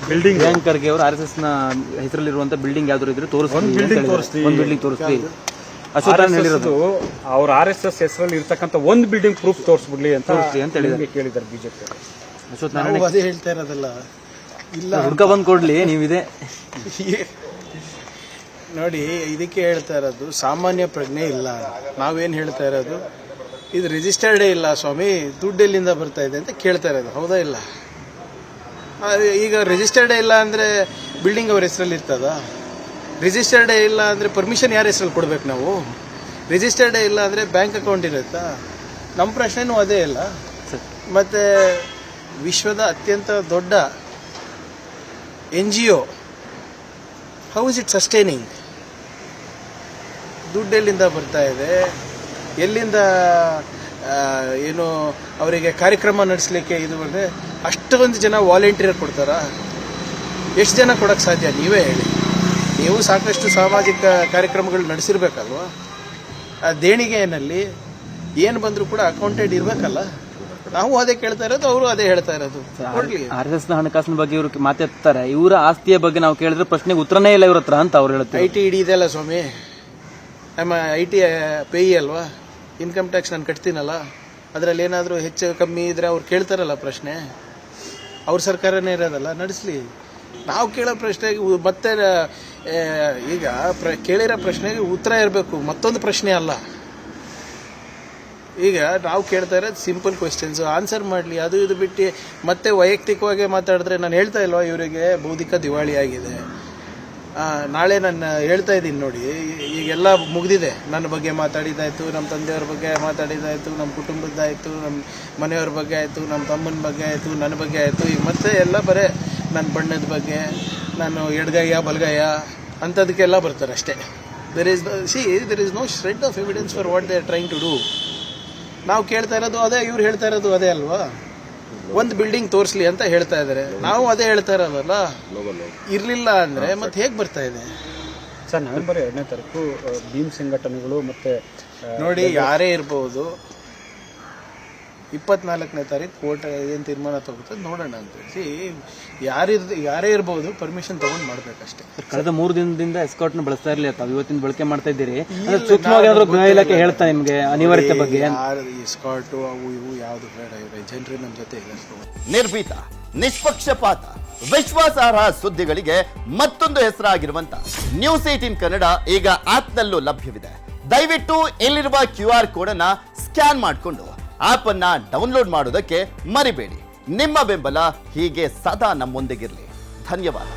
Building Priyank Kharge ಅವರು RSS ನ ಹೆಸರಲ್ಲಿರುವಂತ building ಯಾವ್ದಾದ್ರು ಇದ್ರೆ ತೋರಿಸ್ತೀವಿ, ಒಂದು ಬಿಲ್ಡಿಂಗ್ ತೋರಿಸ್ತೀವಿ. ಅಶ್ವತ್ಥ ಹೇಳಿರೋದು ಅವ್ರ RSS ಹೆಸರಲ್ಲಿ ಇರ್ತಕ್ಕಂಥ ಒಂದು ಬಿಲ್ಡಿಂಗ್ ಪ್ರೂಫ್ ತೋರಿಸ್ಬಿಡ್ಲಿ ಅಂತ ಹೇಳಿದ್ರೆ ಕೇಳಿದ್ದಾರೆ ಬಿಜೆಪಿ. ಅಶ್ವತ್ಥ ಅದೇ ಹೇಳ್ತಾ ಇರೋದಲ್ಲ, ಇಲ್ಲ ಹುಡ್ಕ ಬಂದ್ ಕೊಡ್ಲಿ ನೀವಿದೆ ನೋಡಿ. ಇದಕ್ಕೆ ಹೇಳ್ತಾ ಇರೋದು ಸಾಮಾನ್ಯ ಪ್ರಜ್ಞೆ ಇಲ್ಲ. ನಾವೇನು ಹೇಳ್ತಾ ಇರೋದು, ಇದು ರಿಜಿಸ್ಟರ್ಡೇ ಇಲ್ಲ ಸ್ವಾಮಿ, ದುಡ್ಡು ಎಲ್ಲಿಂದ ಬರ್ತಾ ಇದೆ ಅಂತ ಕೇಳ್ತಾ ಇರೋದು. ಹೌದಾ ಇಲ್ಲ? ಈಗ ರಿಜಿಸ್ಟರ್ಡೇ ಇಲ್ಲ ಅಂದರೆ ಬಿಲ್ಡಿಂಗ್ ಅವ್ರ ಹೆಸರಲ್ಲಿ ಇರ್ತದ? ರಿಜಿಸ್ಟರ್ಡೇ ಇಲ್ಲ ಅಂದರೆ ಪರ್ಮಿಷನ್ ಯಾರ ಹೆಸರಲ್ಲಿ ಕೊಡ್ಬೇಕು ನಾವು? ರಿಜಿಸ್ಟರ್ಡೇ ಇಲ್ಲ ಅಂದರೆ ಬ್ಯಾಂಕ್ ಅಕೌಂಟ್ ಇರುತ್ತಾ? ನಮ್ಮ ಪ್ರಶ್ನೆನೂ ಅದೇ ಇಲ್ಲ. ಮತ್ತು ವಿಶ್ವದ ಅತ್ಯಂತ ದೊಡ್ಡ NGO, how is it sustaining? ದುಡ್ಡು ಎಲ್ಲಿಂದ ಬರ್ತಾ ಇದೆ? ಎಲ್ಲಿಂದ ಏನು ಅವರಿಗೆ ಕಾರ್ಯಕ್ರಮ ನಡೆಸಲಿಕ್ಕೆ ಇದು ಬಂದರೆ ಅಷ್ಟೊಂದು ಜನ ವಾಲಂಟಿಯರ್ ಕೊಡ್ತಾರಾ? ಎಷ್ಟು ಜನ ಕೊಡೋಕ್ಕೆ ಸಾಧ್ಯ? ನೀವೇ ಹೇಳಿ. ನೀವು ಸಾಕಷ್ಟು ಸಾಮಾಜಿಕ ಕಾರ್ಯಕ್ರಮಗಳು ನಡೆಸಿರ್ಬೇಕಲ್ವ? ಆ ದೇಣಿಗೆಯಲ್ಲಿ ಏನು ಬಂದರೂ ಕೂಡ ಅಕೌಂಟೆಡ್ ಇರಬೇಕಲ್ಲ. ನಾವು ಅದೇ ಕೇಳ್ತಾ ಇರೋದು, ಅವರು ಅದೇ ಹೇಳ್ತಾ ಇರೋದು. RSS ನ ಹಣಕಾಸಿನ ಬಗ್ಗೆ ಇವರು ಮಾತಾಡ್ತಾರೆ, ಇವರ ಆಸ್ತಿಯ ಬಗ್ಗೆ ನಾವು ಕೇಳಿದ್ರೆ ಪ್ರಶ್ನೆಗೆ ಉತ್ತರನೇ ಇಲ್ಲ ಇವ್ರ ಹತ್ರ ಅಂತ ಅವ್ರು ಹೇಳ್ತಾರೆ. IT ಇಡಿ ಇದೆಯಲ್ಲ ಸ್ವಾಮಿ, ನಮ್ಮ IT ಪೇಯಿ ಅಲ್ವಾ? ಇನ್ಕಮ್ ಟ್ಯಾಕ್ಸ್ ನಾನು ಕಟ್ತೀನಲ್ಲ, ಅದರಲ್ಲಿ ಏನಾದರೂ ಹೆಚ್ಚು ಕಮ್ಮಿ ಇದ್ರೆ ಅವ್ರು ಕೇಳ್ತಾರಲ್ಲ ಪ್ರಶ್ನೆ. ಅವ್ರ ಸರ್ಕಾರನೇ ಇರೋದಲ್ಲ, ನಡೆಸಲಿ. ನಾವು ಕೇಳೋ ಪ್ರಶ್ನೆಗೆ ಮತ್ತೆ ಈಗ ಕೇಳಿರೋ ಪ್ರಶ್ನೆಗೆ ಉತ್ತರ ಇರಬೇಕು, ಮತ್ತೊಂದು ಪ್ರಶ್ನೆ ಅಲ್ಲ. ಈಗ ನಾವು ಕೇಳ್ತಾ ಇರೋದು ಸಿಂಪಲ್ ಕ್ವೆಶ್ಚನ್ಸ್, ಆನ್ಸರ್ ಮಾಡಲಿ. ಅದು ಇದು ಬಿಟ್ಟು ಮತ್ತೆ ವೈಯಕ್ತಿಕವಾಗಿ ಮಾತಾಡಿದ್ರೆ, ನಾನು ಹೇಳ್ತಾ ಇಲ್ವಾ ಇವರಿಗೆ ಬೌದ್ಧಿಕ ದಿವಾಳಿ ಆಗಿದೆ. ನಾಳೆ ನಾನು ಹೇಳ್ತಾ ಇದ್ದೀನಿ ನೋಡಿ, ಈಗೆಲ್ಲ ಮುಗ್ದಿದೆ. ನನ್ನ ಬಗ್ಗೆ ಮಾತಾಡಿದ್ದಾಯಿತು, ನಮ್ಮ ತಂದೆಯವ್ರ ಬಗ್ಗೆ ಮಾತಾಡಿದ್ದಾಯಿತು, ನಮ್ಮ ಕುಟುಂಬದ್ದಾಯಿತು, ನಮ್ಮ ಮನೆಯವ್ರ ಬಗ್ಗೆ ಆಯಿತು, ನಮ್ಮ ತಮ್ಮನ ಬಗ್ಗೆ ಆಯಿತು, ನನ್ನ ಬಗ್ಗೆ ಆಯಿತು. ಈಗ ಮತ್ತೆ ಎಲ್ಲ ಬರೇ ನನ್ನ ಬಣ್ಣದ ಬಗ್ಗೆ, ನಾನು ಎಡಗೈಯ ಬಲಗೈಯ ಅಂಥದಕ್ಕೆಲ್ಲ ಬರ್ತಾರೆ ಅಷ್ಟೇ. There is no shred of evidence for what they are trying to do. ನಾವು ಕೇಳ್ತಾ ಇರೋದು ಅದೇ, ಇವ್ರು ಹೇಳ್ತಾ ಇರೋದು ಅದೇ ಅಲ್ವಾ? ಒಂದು ಬಿಲ್ಡಿಂಗ್ ತೋರಿಸ್ಲಿ ಅಂತ ಹೇಳ್ತಾ ಇದ್ದಾರೆ, ನಾವು ಅದೇ ಹೇಳ್ತಾ ಇರೋದಲ್ಲ. ಇರಲಿಲ್ಲ ಅಂದರೆ ಮತ್ತೆ ಹೇಗೆ ಬರ್ತಾ ಇದೆ ಸರ್? ನವೆಂಬರ್ 2ನೇ ತಾರೀಕು ಭೀಮ್ ಸಂಘಟನೆಗಳು ಮತ್ತೆ ನೋಡಿ, ಯಾರೇ ಇರ್ಬೋದು, 24ನೇ ತಾರೀಕು ಕೋರ್ಟ್ ಏನು ತೀರ್ಮಾನ ತಗೋತದೆ ನೋಡೋಣ ಅಂತ. ಯಾರೇ ಇರ್ಬೋದು, ಪರ್ಮಿಷನ್ ತಗೊಂಡು ಮಾಡ್ಬೇಕಷ್ಟೇ. ಕಳೆದ 3 ದಿನದಿಂದ ಎಸ್ಕಾರ್ಟ್ ನ ಬಳಸ್ತಾ ಇರಲಿ, ತಾವು ಇವತ್ತಿನ ಬಳಕೆ ಮಾಡ್ತಾ ಇದ್ದೀರಿ. ಸೂಕ್ಷ್ಮವಾಗಿ ಗೃಹ ಇಲಾಖೆ ಹೇಳ್ತಾ ನಿಮಗೆ ಅನಿವಾರ್ಯತೆ ಬಗ್ಗೆ? ಎಸ್ಕಾರ್ಟು ಅವು ಇವು ಯಾವುದು ಬೇಡ, ಇವ್ರೆ ಜನರು ನಮ್ಮ ಜೊತೆ ಇಲ್ಲ. ನಿರ್ಭೀತ, ನಿಷ್ಪಕ್ಷಪಾತ, ವಿಶ್ವಾಸಾರ್ಹ ಸುದ್ದಿಗಳಿಗೆ ಮತ್ತೊಂದು ಹೆಸರಾಗಿರುವಂತ ನ್ಯೂಸ್ 18 ಕನ್ನಡ ಈಗ ಆಪ್ನಲ್ಲೂ ಲಭ್ಯವಿದೆ. ದಯವಿಟ್ಟು ಇಲ್ಲಿರುವ QR ಕೋಡ್ ಅನ್ನ ಸ್ಕ್ಯಾನ್ ಮಾಡಿಕೊಂಡು ಆಪ್ ಅನ್ನ ಡೌನ್ಲೋಡ್ ಮಾಡೋದಕ್ಕೆ ಮರಿಬೇಡಿ. ನಿಮ್ಮ ಬೆಂಬಲ ಹೀಗೆ ಸದಾ ನಮ್ಮೊಂದಿಗಿರಲಿ. ಧನ್ಯವಾದ.